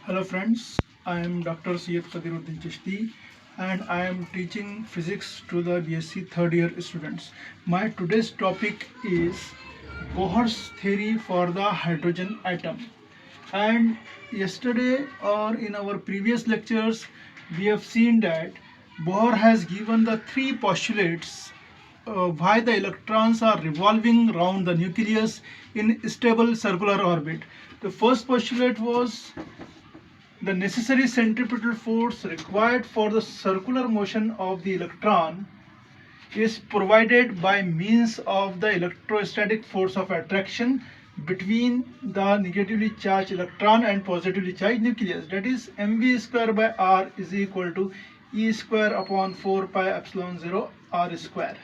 Hello friends, I am Dr. Syed Qadiruddin Chishti and I am teaching physics to the BSc third year students. My today's topic is Bohr's theory for the hydrogen atom. And yesterday or in our previous lectures we have seen that Bohr has given the three postulates why the electrons are revolving around the nucleus in stable circular orbit. The first postulate was the necessary centripetal force required for the circular motion of the electron is provided by means of the electrostatic force of attraction between the negatively charged electron and positively charged nucleus. That is mv square by r is equal to E square upon 4 pi epsilon 0 r square.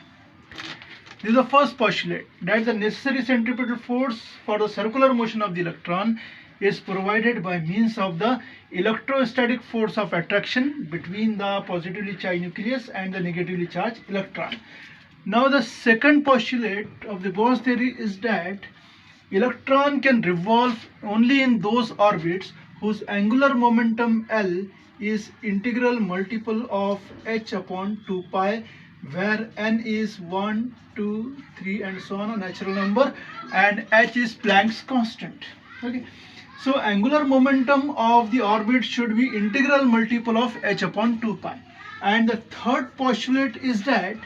This is the first postulate, that the necessary centripetal force for the circular motion of the electron is provided by means of the electrostatic force of attraction between the positively charged nucleus and the negatively charged electron. Now the second postulate of the Bohr's theory is that electron can revolve only in those orbits whose angular momentum L is integral multiple of h upon 2 pi, where n is 1, 2, 3 and so on, a natural number, and h is Planck's constant. Okay. So angular momentum of the orbit should be integral multiple of h upon 2 pi. And the third postulate is that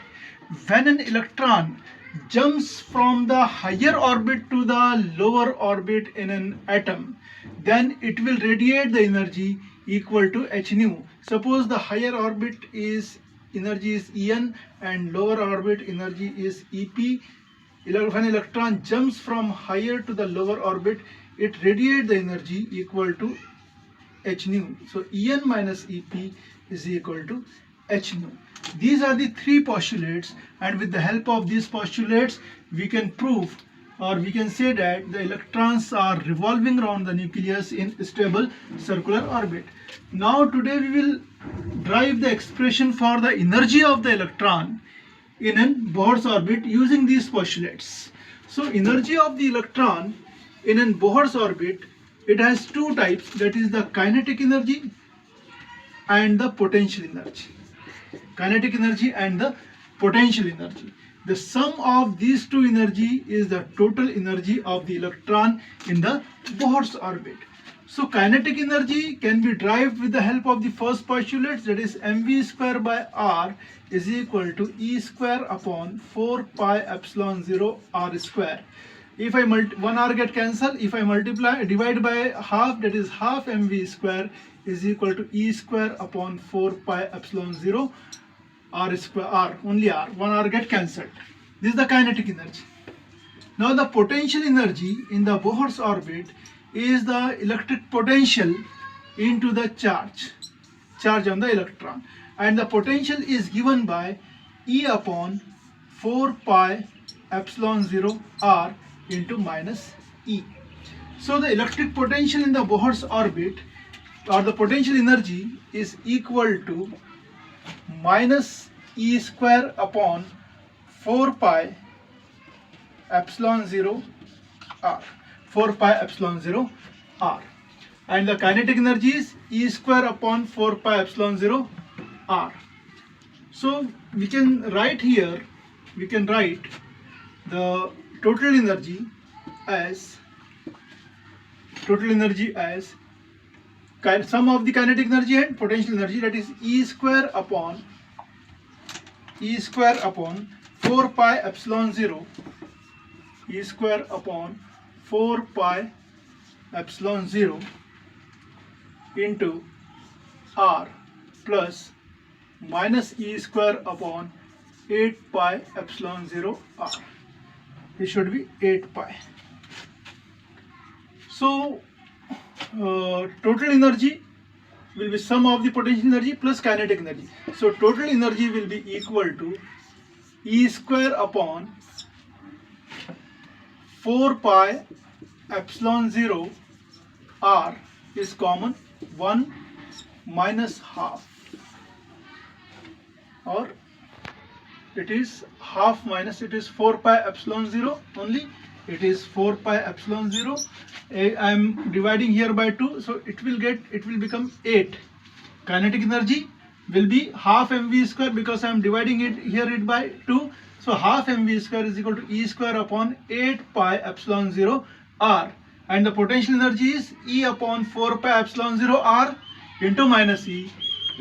when an electron jumps from the higher orbit to the lower orbit in an atom, then it will radiate the energy equal to h nu. Suppose the higher orbit is energy is En and lower orbit energy is Ep. When electron jumps from higher to the lower orbit, it radiates the energy equal to h nu. So En minus Ep is equal to h nu. These are the three postulates, and with the help of these postulates we can prove, or we can say that the electrons are revolving around the nucleus in stable circular orbit. Now today we will derive the expression for the energy of the electron in a Bohr's orbit using these postulates. So energy of the electron in a Bohr's orbit, it has two types, that is the kinetic energy and the potential energy. Kinetic energy and the potential energy. The sum of these two energy is the total energy of the electron in the Bohr's orbit. So kinetic energy can be derived with the help of the first postulate, that is mv square by r is equal to E square upon 4 pi epsilon 0 r square. If I one r get cancelled, if I divide by half, that is half mv square is equal to E square upon 4 pi epsilon 0 r square, r only r, one r get cancelled. This is the kinetic energy. Now the potential energy in the Bohr's orbit is the electric potential into the charge on the electron, and the potential is given by E upon 4 pi epsilon 0 r into minus E. So the electric potential in the Bohr's orbit, or the potential energy, is equal to minus E square upon 4 pi epsilon 0 r, 4 pi epsilon 0 r, and the kinetic energy is E square upon 4 pi epsilon 0 r. So we can write here, we can write the total energy as sum of the kinetic energy and potential energy, that is E square upon 4 pi epsilon 0, E square upon 4 pi epsilon 0 into r plus minus E square upon 8 pi epsilon 0 r. This should be 8 pi. So total energy will be sum of the potential energy plus kinetic energy. So total energy will be equal to E square upon 4 pi epsilon 0 r is common, 1 minus half, or it is half minus, it is 4 pi epsilon 0 only, it is 4 pi epsilon 0. I am dividing here by 2, so it will become 8. Kinetic energy will be half mv square, because I am dividing it by 2. So half mv square is equal to E square upon 8 pi epsilon 0 r, and the potential energy is E upon 4 pi epsilon 0 r into minus E,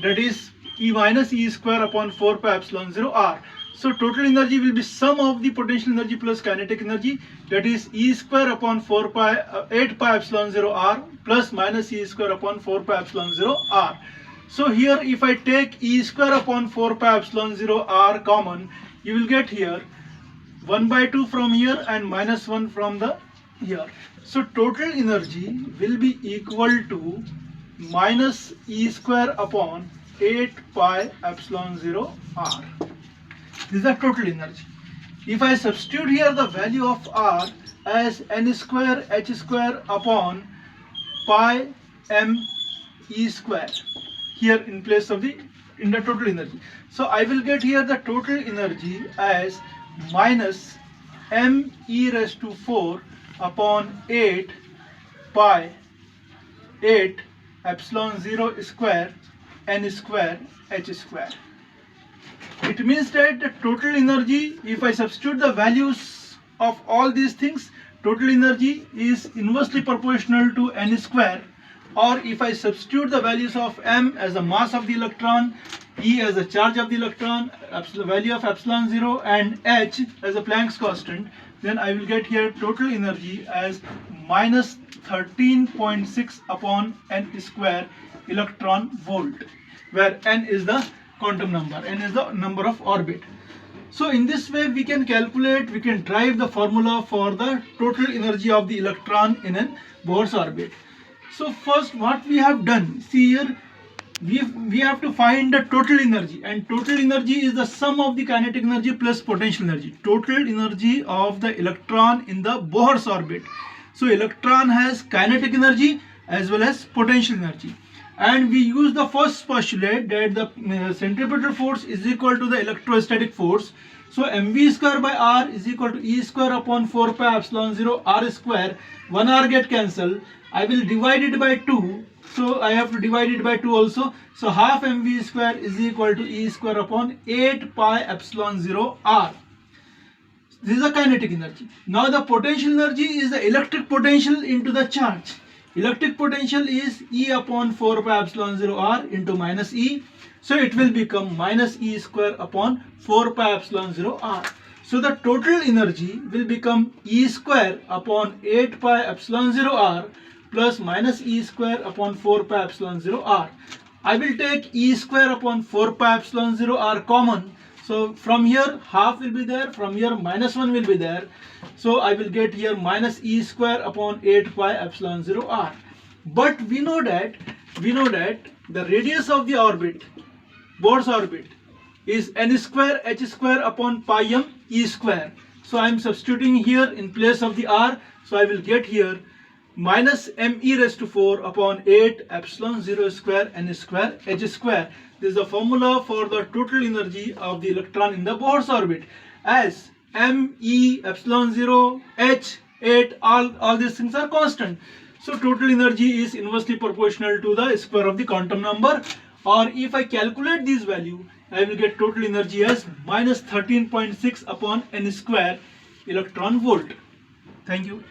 that is E minus E square upon 4 pi epsilon 0 r. So total energy will be sum of the potential energy plus kinetic energy, that is E square upon 8 pi epsilon 0 r plus minus E square upon 4 pi epsilon 0 r. So here if I take E square upon 4 pi epsilon 0 r common, you will get here 1 by 2 from here and minus 1 from the here. So total energy will be equal to minus E square upon 8 pi epsilon 0 r. This is the total energy. If I substitute here the value of r as n square h square upon pi m E square here in place of the total energy, so I will get here the total energy as minus m e raised to 4 upon 8 pi 8 epsilon 0 square n square h square. It means that the total energy, if I substitute the values of all these things, total energy is inversely proportional to n square. Or if I substitute the values of m as the mass of the electron, E as the charge of the electron, value of epsilon 0 and h as a Planck's constant, then I will get here total energy as minus 13.6 upon n square electron volt, where n is the quantum number, n is the number of orbit. So in this way we can derive the formula for the total energy of the electron in a Bohr's orbit. So first what we have done, see here, we have to find the total energy, and total energy is the sum of the kinetic energy plus potential energy. Total energy of the electron in the Bohr's orbit. So electron has kinetic energy as well as potential energy, and we use the first postulate that the centripetal force is equal to the electrostatic force. So mv square by r is equal to E square upon 4 pi epsilon 0 r square. 1 r get cancelled. I will divide it by 2. So I have to divide it by 2 also. So half mv square is equal to E square upon 8 pi epsilon 0 r. This is the kinetic energy. Now the potential energy is the electric potential into the charge. Electric potential is E upon 4 pi epsilon 0 r into minus E. So it will become minus E square upon 4 pi epsilon 0 r. So the total energy will become E square upon 8 pi epsilon 0 r plus minus E square upon 4 pi epsilon 0 r. I will take E square upon 4 pi epsilon 0 r common. So from here half will be there, from here minus 1 will be there. So I will get here minus E square upon 8 pi epsilon 0 r. But we know that the radius of the orbit, Bohr's orbit, is n square h square upon pi m E square. So I am substituting here in place of the r. So I will get here minus m e raised to 4 upon 8 epsilon 0 square n square h square. This is the formula for the total energy of the electron in the Bohr's orbit, as m, e, epsilon 0, h, 8, all these things are constant. So total energy is inversely proportional to the square of the quantum number. Or if I calculate this value, I will get total energy as minus 13.6 upon n square electron volt. Thank you.